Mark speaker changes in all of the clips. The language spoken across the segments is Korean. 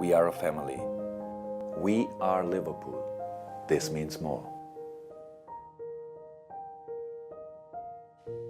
Speaker 1: We are a family. We are Liverpool. This means more.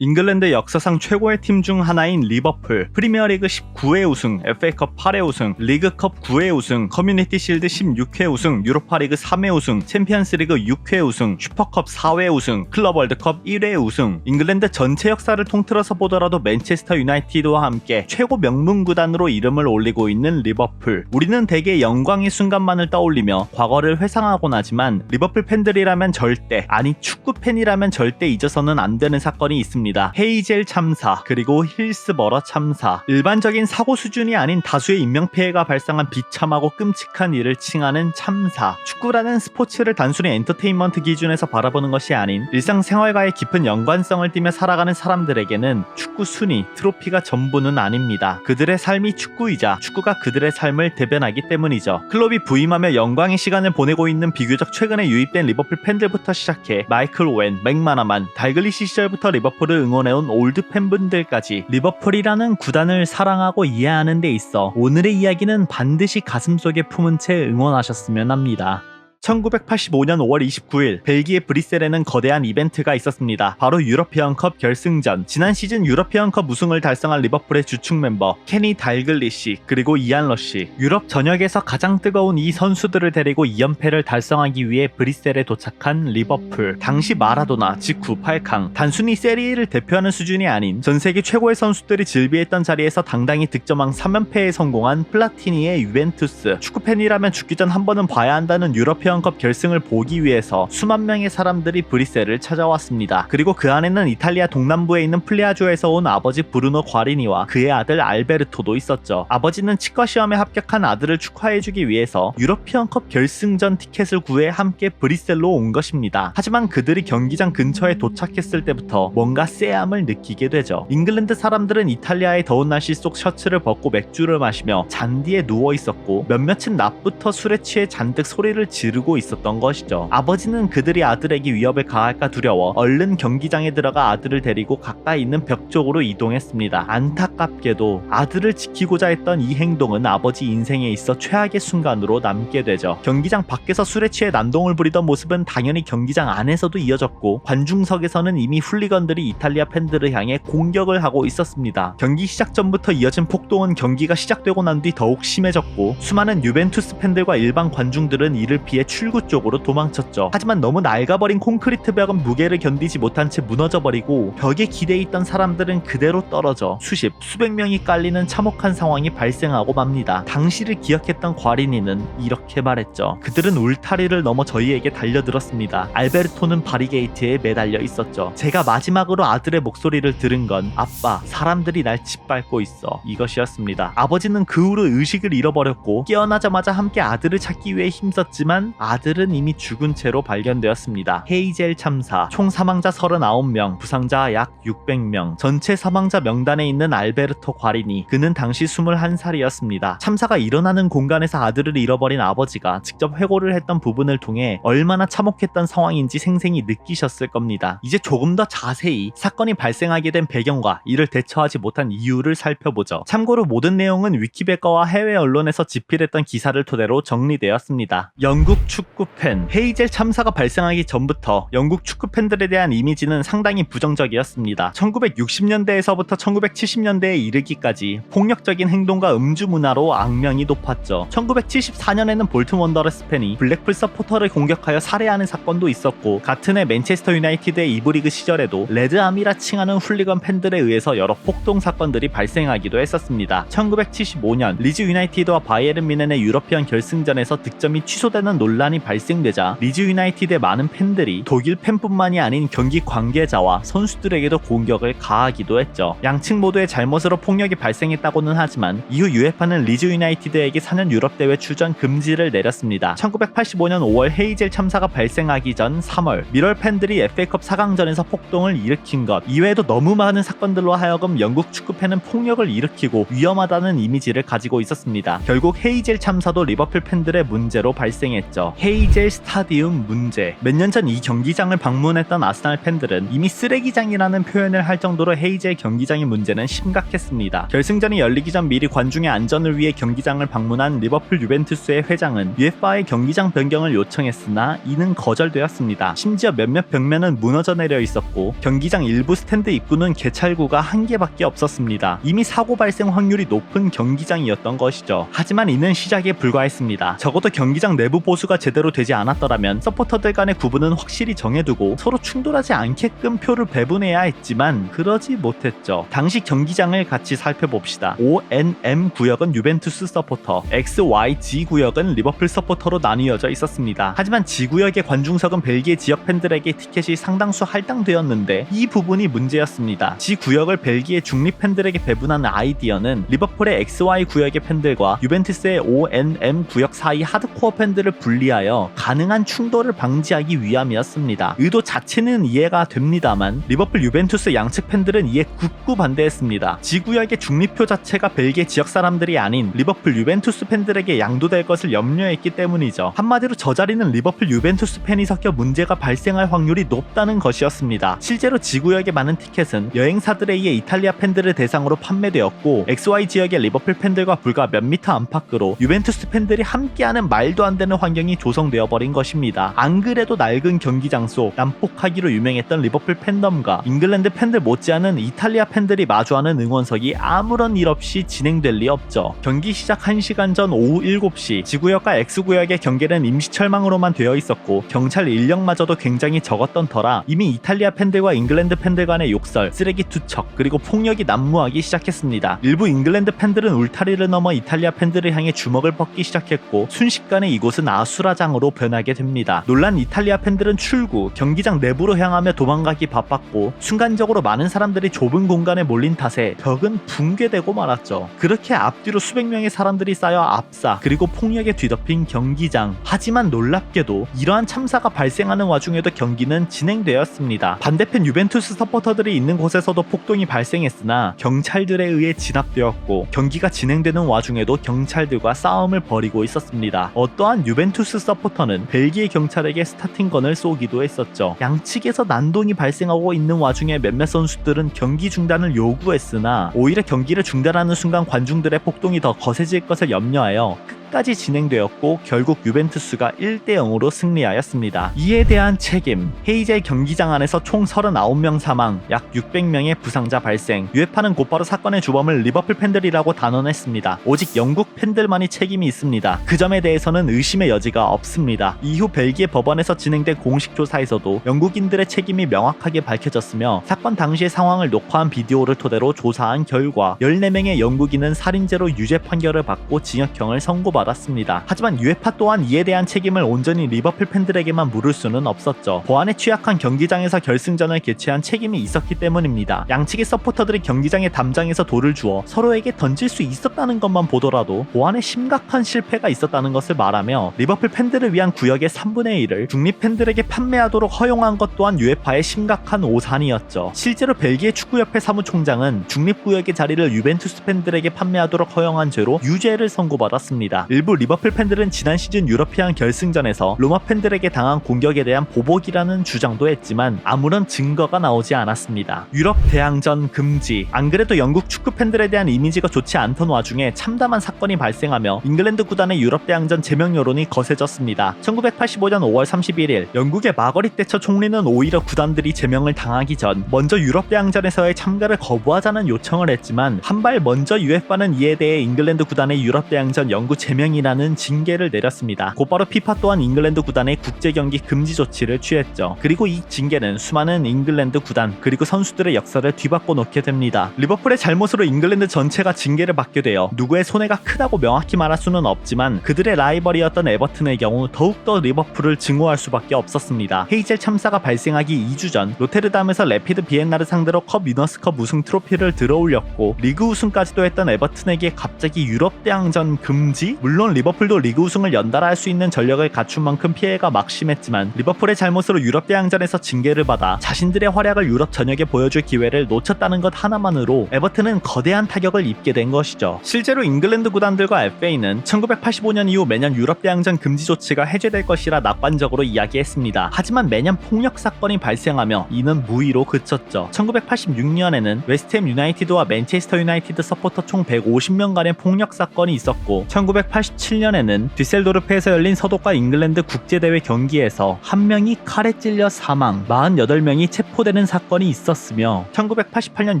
Speaker 2: 잉글랜드 역사상 최고의 팀 중 하나인 리버풀, 프리미어리그 19회 우승, FA컵 8회 우승, 리그컵 9회 우승, 커뮤니티 실드 16회 우승, 유로파리그 3회 우승, 챔피언스리그 6회 우승, 슈퍼컵 4회 우승, 클럽 월드컵 1회 우승. 잉글랜드 전체 역사를 통틀어서 보더라도 맨체스터 유나이티드와 함께 최고 명문 구단으로 이름을 올리고 있는 리버풀. 우리는 대개 영광의 순간만을 떠올리며 과거를 회상하곤 하지만 리버풀 팬들이라면 절대, 아니 축구 팬이라면 절대 잊어서는 안 되는 사건이 있습니다. 헤이젤 참사, 그리고 힐스버러 참사. 일반적인 사고 수준이 아닌 다수의 인명피해가 발생한 비참하고 끔찍한 일을 칭하는 참사. 축구라는 스포츠를 단순히 엔터테인먼트 기준에서 바라보는 것이 아닌 일상생활과의 깊은 연관성을 띠며 살아가는 사람들에게는 축구 순위, 트로피가 전부는 아닙니다. 그들의 삶이 축구이자 축구가 그들의 삶을 대변하기 때문이죠. 클롭이 부임하며 영광의 시간을 보내고 있는 비교적 최근에 유입된 리버풀 팬들부터 시작해 마이클 오웬, 맥마나만, 달글리시 시절부터 리버풀을 응원해온 올드 팬분들까지 리버풀이라는 구단을 사랑하고 이해하는 데 있어 오늘의 이야기는 반드시 가슴속에 품은 채 응원하셨으면 합니다. 1985년 5월 29일 벨기에 브뤼셀에는 거대한 이벤트가 있었습니다. 바로 유러피언컵 결승전. 지난 시즌 유러피언컵 우승을 달성한 리버풀의 주축 멤버 케니 달글리시, 그리고 이안 러시. 유럽 전역에서 가장 뜨거운 이 선수들을 데리고 2연패를 달성하기 위해 브뤼셀에 도착한 리버풀. 당시 마라도나, 지쿠, 팔캉, 단순히 세리에를 대표하는 수준이 아닌 전세계 최고의 선수들이 질비했던 자리에서 당당히 득점왕 3연패에 성공한 플라티니의 유벤투스. 축구팬이라면 죽기 전 한 번은 봐야 한다는 유러피언컵 결승을 보기 위해서 수만 명의 사람들이 브뤼셀을 찾아왔습니다. 그리고 그 안에는 이탈리아 동남부에 있는 플레아주에서 온 아버지 브루노 과리니와 그의 아들 알베르토도 있었죠. 아버지는 치과 시험에 합격한 아들을 축하해주기 위해서 유러피언컵 결승전 티켓을 구해 함께 브뤼셀로 온 것입니다. 하지만 그들이 경기장 근처에 도착했을 때부터 뭔가 쎄함을 느끼게 되죠. 잉글랜드 사람들은 이탈리아의 더운 날씨 속 셔츠를 벗고 맥주를 마시며 잔디에 누워 있었고 몇몇은 낮부터 술에 취해 잔뜩 소리를 지르고 있었던 것이죠. 아버지는 그들이 아들에게 위협을 가할까 두려워 얼른 경기장에 들어가 아들을 데리고 가까이 있는 벽 쪽으로 이동했습니다. 안타깝게도 아들을 지키고자 했던 이 행동은 아버지 인생에 있어 최악의 순간으로 남게 되죠. 경기장 밖에서 술에 취해 난동을 부리던 모습은 당연히 경기장 안에서도 이어졌고 관중석에서는 이미 훌리건들이 이탈리아 팬들을 향해 공격을 하고 있었습니다. 경기 시작 전부터 이어진 폭동은 경기가 시작되고 난 뒤 더욱 심해졌고 수많은 유벤투스 팬들과 일반 관중들은 이를 피해 출구 쪽으로 도망쳤죠. 하지만 너무 낡아버린 콘크리트 벽은 무게를 견디지 못한 채 무너져버리고 벽에 기대해 있던 사람들은 그대로 떨어져 수백 명이 깔리는 참혹한 상황이 발생하고 맙니다. 당시를 기억했던 과리니는 이렇게 말했죠. 그들은 울타리를 넘어 저희에게 달려들었습니다. 알베르토는 바리게이트에 매달려 있었죠. 제가 마지막으로 아들의 목소리를 들은 건 아빠, 사람들이 날 짓밟고 있어, 이것이었습니다. 아버지는 그 후로 의식을 잃어버렸고 깨어나자마자 함께 아들을 찾기 위해 힘썼지만 아들은 이미 죽은 채로 발견되었습니다. 헤이젤 참사, 총 사망자 39명, 부상자 약 600명, 전체 사망자 명단에 있는 알베르토 과리니, 그는 당시 21살이었습니다. 참사가 일어나는 공간에서 아들을 잃어버린 아버지가 직접 회고를 했던 부분을 통해 얼마나 참혹했던 상황인지 생생히 느끼셨을 겁니다. 이제 조금 더 자세히 사건이 발생하게 된 배경과 이를 대처하지 못한 이유를 살펴보죠. 참고로 모든 내용은 위키백과와 해외 언론에서 집필했던 기사를 토대로 정리되었습니다. 영국 축구 팬. 헤이젤 참사가 발생하기 전부터 영국 축구 팬들에 대한 이미지는 상당히 부정적이었습니다. 1960년대에서부터 1970년대에 이르기까지 폭력적인 행동과 음주 문화로 악명이 높았죠. 1974년에는 볼튼 원더러스 팬이 블랙풀 서포터를 공격하여 살해하는 사건도 있었고, 같은 해 맨체스터 유나이티드의 2부 리그 시절에도 레드아미라 칭하는 훌리건 팬들에 의해서 여러 폭동 사건들이 발생하기도 했었습니다. 1975년 리즈 유나이티드와 바이에른 뮌헨의 유러피언 결승전에서 득점이 취소되는 논란이 발생되자 리즈 유나이티드의 많은 팬들이 독일 팬뿐만이 아닌 경기 관계자와 선수들에게도 공격을 가하기도 했죠. 양측 모두의 잘못으로 폭력이 발생했다고는 하지만 이후 유에파는 리즈 유나이티드에게 4년 유럽 대회 출전 금지를 내렸습니다. 1985년 5월 헤이젤 참사가 발생하기 전 3월 미럴 팬들이 FA컵 4강전에서 폭동을 일으킨 것 이외에도 너무 많은 사건들로 하여금 영국 축구팬은 폭력을 일으키고 위험하다는 이미지를 가지고 있었습니다. 결국 헤이젤 참사도 리버풀 팬들의 문제로 발생했죠. 있죠. 헤이젤 스타디움 문제. 몇 년 전 이 경기장을 방문했던 아스날 팬들은 이미 쓰레기장이라는 표현을 할 정도로 헤이젤 경기장의 문제는 심각했습니다. 결승전이 열리기 전 미리 관중의 안전을 위해 경기장을 방문한 리버풀 유벤투스의 회장은 UEFA의 경기장 변경을 요청했으나 이는 거절되었습니다. 심지어 몇몇 벽면은 무너져 내려 있었고 경기장 일부 스탠드 입구는 개찰구가 한 개밖에 없었습니다. 이미 사고 발생 확률이 높은 경기장이었던 것이죠. 하지만 이는 시작에 불과했습니다. 적어도 경기장 내부 보수가 제대로 되지 않았더라면 서포터들 간의 구분은 확실히 정해두고 서로 충돌하지 않게끔 표를 배분해야 했지만 그러지 못했죠. 당시 경기장을 같이 살펴봅시다. ONM 구역은 유벤투스 서포터, XYG 구역은 리버풀 서포터로 나뉘어져 있었습니다. 하지만 G구역의 관중석은 벨기에 지역 팬들에게 티켓이 상당수 할당되었는데 이 부분이 문제였습니다. G구역을 벨기에 중립 팬들에게 배분한 아이디어는 리버풀의 XY 구역의 팬들과 유벤투스의 ONM 구역 사이 하드코어 팬들을 분리하여 가능한 충돌을 방지하기 위함이었습니다. 의도 자체는 이해가 됩니다만 리버풀 유벤투스 양측 팬들은 이에 극구 반대했습니다. G구역의 중립표 자체가 벨기에 지역 사람들이 아닌 리버풀 유벤투스 팬들에게 양도될 것을 염려했기 때문이죠. 한마디로 저 자리는 리버풀 유벤투스 팬이 섞여 문제가 발생할 확률이 높다는 것이었습니다. 실제로 G구역에 많은 티켓은 여행사들에 의해 이탈리아 팬들을 대상으로 판매되었고 XY 지역의 리버풀 팬들과 불과 몇 미터 안팎으로 유벤투스 팬들이 함께하는 말도 안 되는 환경이 조성되어 버린 것입니다. 안 그래도 낡은 경기장 속 난폭하기로 유명했던 리버풀 팬덤과 잉글랜드 팬들 못지않은 이탈리아 팬들이 마주하는 응원석이 아무런 일 없이 진행될 리 없죠. 경기 시작 1시간 전 오후 7시 G구역과 X구역의 경계는 임시 철망으로만 되어 있었고 경찰 인력마저도 굉장히 적었던 터라 이미 이탈리아 팬들과 잉글랜드 팬들 간의 욕설, 쓰레기 투척, 그리고 폭력이 난무하기 시작했습니다. 일부 잉글랜드 팬들은 울타리를 넘어 이탈리아 팬들을 향해 주먹을 뻗기 시작했고 순식간에 이곳은 아수라장으로 변하게 됩니다. 놀란 이탈리아 팬들은 출구, 경기장 내부로 향하며 도망가기 바빴고 순간적으로 많은 사람들이 좁은 공간에 몰린 탓에 벽은 붕괴되고 말았죠. 그렇게 앞뒤로 수백 명의 사람들이 쌓여 압사, 그리고 폭력에 뒤덮인 경기장. 하지만 놀랍게도 이러한 참사가 발생하는 와중에도 경기는 진행되었습니다. 반대편 유벤투스 서포터들이 있는 곳에서도 폭동이 발생했으나 경찰들에 의해 진압되었고 경기가 진행되는 와중에도 경찰들과 싸움을 벌이고 있었습니다. 어떠한 유벤투스 서포터는 벨기에 경찰에게 스타팅건을 쏘기도 했었죠. 양측에서 난동이 발생하고 있는 와중에 몇몇 선수들은 경기 중단을 요구했으나 오히려 경기를 중단하는 순간 관중들의 폭동이 더 거세질 것을 염려하여 까지 진행되었고 결국 유벤투스가 1대0으로 승리하였습니다. 이에 대한 책임, 헤이젤 경기장 안에서 총 39명 사망, 약 600명의 부상자 발생. UEFA는 곧바로 사건의 주범을 리버풀 팬들이라고 단언했습니다. 오직 영국 팬들만이 책임이 있습니다. 그 점에 대해서는 의심의 여지가 없습니다. 이후 벨기에 법원에서 진행된 공식 조사에서도 영국인들의 책임이 명확하게 밝혀졌으며 사건 당시의 상황을 녹화한 비디오를 토대로 조사한 결과 14명의 영국인은 살인죄로 유죄 판결을 받고 징역형을 선고받았습니다. 하지만 UEFA 또한 이에 대한 책임을 온전히 리버풀 팬들에게만 물을 수는 없었죠. 보안에 취약한 경기장에서 결승전을 개최한 책임이 있었기 때문입니다. 양측의 서포터들이 경기장의 담장에서 돌을 주어 서로에게 던질 수 있었다는 것만 보더라도 보안에 심각한 실패가 있었다는 것을 말하며 리버풀 팬들을 위한 구역의 3분의 1을 중립 팬들에게 판매하도록 허용한 것 또한 UEFA의 심각한 오산이었죠. 실제로 벨기에 축구협회 사무총장은 중립구역의 자리를 유벤투스 팬들에게 판매하도록 허용한 죄로 유죄를 선고받았습니다. 일부 리버풀 팬들은 지난 시즌 유러피안 결승전에서 로마 팬들에게 당한 공격에 대한 보복이라는 주장도 했지만 아무런 증거가 나오지 않았습니다. 유럽 대항전 금지. 안 그래도 영국 축구 팬들에 대한 이미지가 좋지 않던 와중에 참담한 사건이 발생하며 잉글랜드 구단의 유럽 대항전 제명 여론이 거세졌습니다. 1985년 5월 31일 영국의 마거릿 대처 총리는 오히려 구단들이 제명을 당하기 전 먼저 유럽 대항전에서의 참가를 거부하자는 요청을 했지만 한 발 먼저 UEFA는 이에 대해 잉글랜드 구단의 유럽 대항전 영구 제명이라는 징계를 내렸습니다. 곧바로 피파 또한 잉글랜드 구단의 국제 경기 금지 조치를 취했죠. 그리고 이 징계는 수많은 잉글랜드 구단 그리고 선수들의 역사를 뒤바꿔 놓게 됩니다. 리버풀의 잘못으로 잉글랜드 전체가 징계를 받게 되어 누구의 손해가 크다고 명확히 말할 수는 없지만 그들의 라이벌이었던 에버튼의 경우 더욱더 리버풀을 증오할 수밖에 없었습니다. 헤이젤 참사가 발생하기 2주 전 로테르담에서 래피드 비엔나를 상대로 컵 위너스컵 우승 트로피를 들어올렸고 리그 우승까지도 했던 에버튼에게 갑자기 유럽 대항전 금지? 물론 리버풀도 리그 우승을 연달아 할 수 있는 전력을 갖춘 만큼 피해가 막심했지만 리버풀의 잘못으로 유럽 대항전에서 징계를 받아 자신들의 활약을 유럽 전역에 보여줄 기회를 놓쳤다는 것 하나만으로 에버튼은 거대한 타격을 입게 된 것이죠. 실제로 잉글랜드 구단들과 FA는 1985년 이후 매년 유럽 대항전 금지 조치가 해제될 것이라 낙관적으로 이야기했습니다. 하지만 매년 폭력 사건이 발생하며 이는 무의로 그쳤죠. 1986년에는 웨스트햄 유나이티드와 맨체스터 유나이티드 서포터 총 150명 간의 폭력 사건이 있었고 1987년에는 뒤셀도르프에서 열린 서독과 잉글랜드 국제대회 경기에서 한 명이 칼에 찔려 사망, 48명이 체포되는 사건이 있었으며 1988년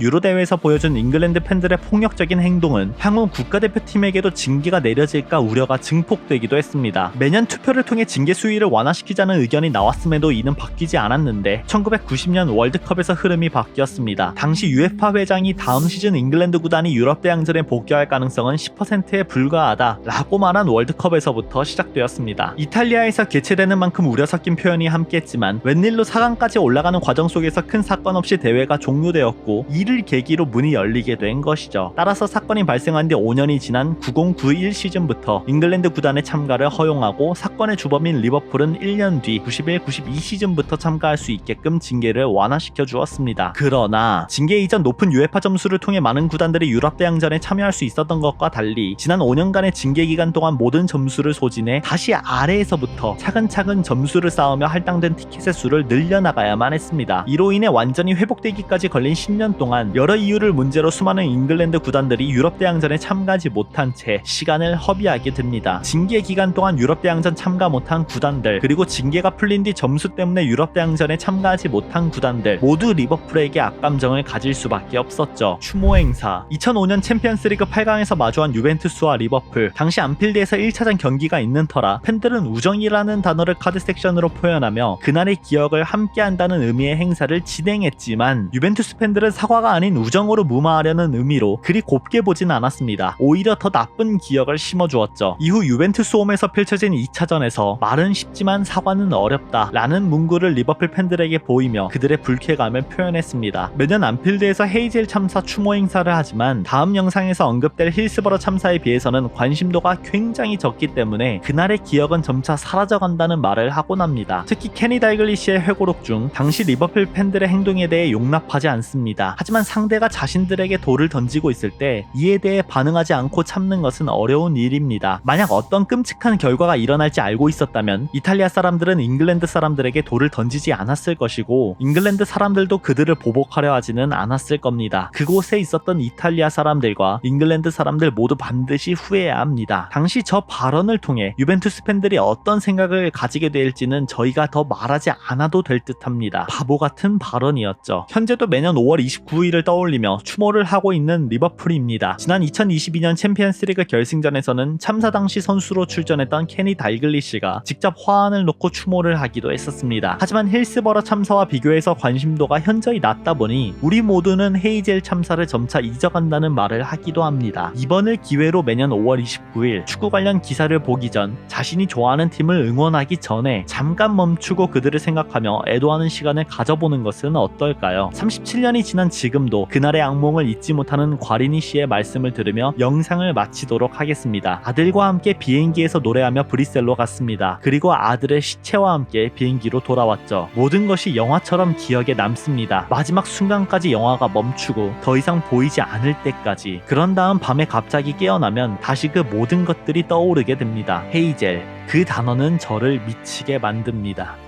Speaker 2: 유로 대회에서 보여준 잉글랜드 팬들의 폭력적인 행동은 향후 국가대표팀에게도 징계가 내려질까 우려가 증폭되기도 했습니다. 매년 투표를 통해 징계 수위를 완화시키자는 의견이 나왔음에도 이는 바뀌지 않았는데 1990년 월드컵에서 흐름이 바뀌었습니다. 당시 UEFA 회장이 다음 시즌 잉글랜드 구단이 유럽 대항전에 복귀할 가능성은 10%에 불과하다 라고 말한 월드컵에서부터 시작되었습니다. 이탈리아에서 개최되는 만큼 우려 섞인 표현이 함께했지만 웬일로 4강까지 올라가는 과정 속에서 큰 사건 없이 대회가 종료되었고 이를 계기로 문이 열리게 된 것이죠. 따라서 사건이 발생한 뒤 5년이 지난 90-91 시즌부터 잉글랜드 구단의 참가를 허용하고 사건의 주범인 리버풀은 1년 뒤 91-92 시즌부터 참가할 수 있게끔 징계를 완화시켜 주었습니다. 그러나 징계 이전 높은 UEFA 점수를 통해 많은 구단들이 유럽 대항전에 참여할 수 있었던 것과 달리 지난 5년간의 징계 기간 동안 모든 점수를 소진해 다시 아래에서부터 차근차근 점수를 쌓으며 할당된 티켓의 수를 늘려나가야만 했습니다. 이로 인해 완전히 회복되기까지 걸린 10년 동안 여러 이유를 문제로 수많은 잉글랜드 구단들이 유럽 대항전에 참가하지 못한 채 시간을 허비하게 됩니다. 징계 기간 동안 유럽 대항전 참가 못한 구단들 그리고 징계가 풀린 뒤 점수 때문에 유럽 대항전에 참가하지 못한 구단들 모두 리버풀에게 악감정을 가질 수밖에 없었죠. 추모 행사 2005년 챔피언스리그 8강에서 마주한 유벤투스와 리버풀 당시 안필드에서 1차전 경기가 있는 터라 팬들은 우정이라는 단어를 카드 섹션으로 표현하며 그날의 기억을 함께한다는 의미의 행사를 진행했지만 유벤투스 팬들은 사과가 아닌 우정으로 무마하려는 의미로 그리 곱게 보진 않았습니다. 오히려 더 나쁜 기억을 심어주었죠. 이후 유벤투스 홈에서 펼쳐진 2차전에서 말은 쉽지만 사과는 어렵다 라는 문구를 리버풀 팬들에게 보이며 그들의 불쾌감을 표현했습니다. 매년 안필드에서 헤이젤 참사 추모 행사를 하지만 다음 영상에서 언급될 힐스버러 참사에 비해서는 관심도가 굉장히 적기 때문에 그날의 기억은 점차 사라져간다는 말을 하곤 합니다. 특히 케니 달글리시의 회고록 중 당시 리버풀 팬들의 행동에 대해 용납하지 않습니다. 하지만 상대가 자신들에게 돌을 던지고 있을 때 이에 대해 반응하지 않고 참는 것은 어려운 일입니다. 만약 어떤 끔찍한 결과가 일어날지 알고 있었다면 이탈리아 사람들은 잉글랜드 사람들에게 돌을 던지지 않았을 것이고 잉글랜드 사람들도 그들을 보복하려 하지는 않았을 겁니다. 그곳에 있었던 이탈리아 사람들과 잉글랜드 사람들 모두 반드시 후회해야 합니다. 당시 저 발언을 통해 유벤투스 팬들이 어떤 생각을 가지게 될지는 저희가 더 말하지 않아도 될 듯합니다. 바보 같은 발언이었죠. 현재도 매년 5월 29일을 떠올리며 추모를 하고 있는 리버풀입니다. 지난 2022년 챔피언스리그 결승전에서는 참사 당시 선수로 출전했던 케니 달글리시가 직접 화환을 놓고 추모를 하기도 했었습니다. 하지만 힐스버러 참사와 비교해서 관심도가 현저히 낮다 보니 우리 모두는 헤이젤 참사를 점차 잊어간다는 말을 하기도 합니다. 이번을 기회로 매년 5월 29일 축구 관련 기사를 보기 전 자신이 좋아하는 팀을 응원하기 전에 잠깐 멈추고 그들을 생각하며 애도하는 시간을 가져보는 것은 어떨까요? 37년이 지난 지금도 그날의 악몽을 잊지 못하는 과리니 씨의 말씀을 들으며 영상을 마치도록 하겠습니다. 아들과 함께 비행기에서 노래하며 브뤼셀로 갔습니다. 그리고 아들의 시체와 함께 비행기로 돌아왔죠. 모든 것이 영화처럼 기억에 남습니다. 마지막 순간까지 영화가 멈추고 더 이상 보이지 않을 때까지. 그런 다음 밤에 갑자기 깨어나면 다시 그 모든 것들이 떠오르게 됩니다. 헤이젤, 그 단어는 저를 미치게 만듭니다.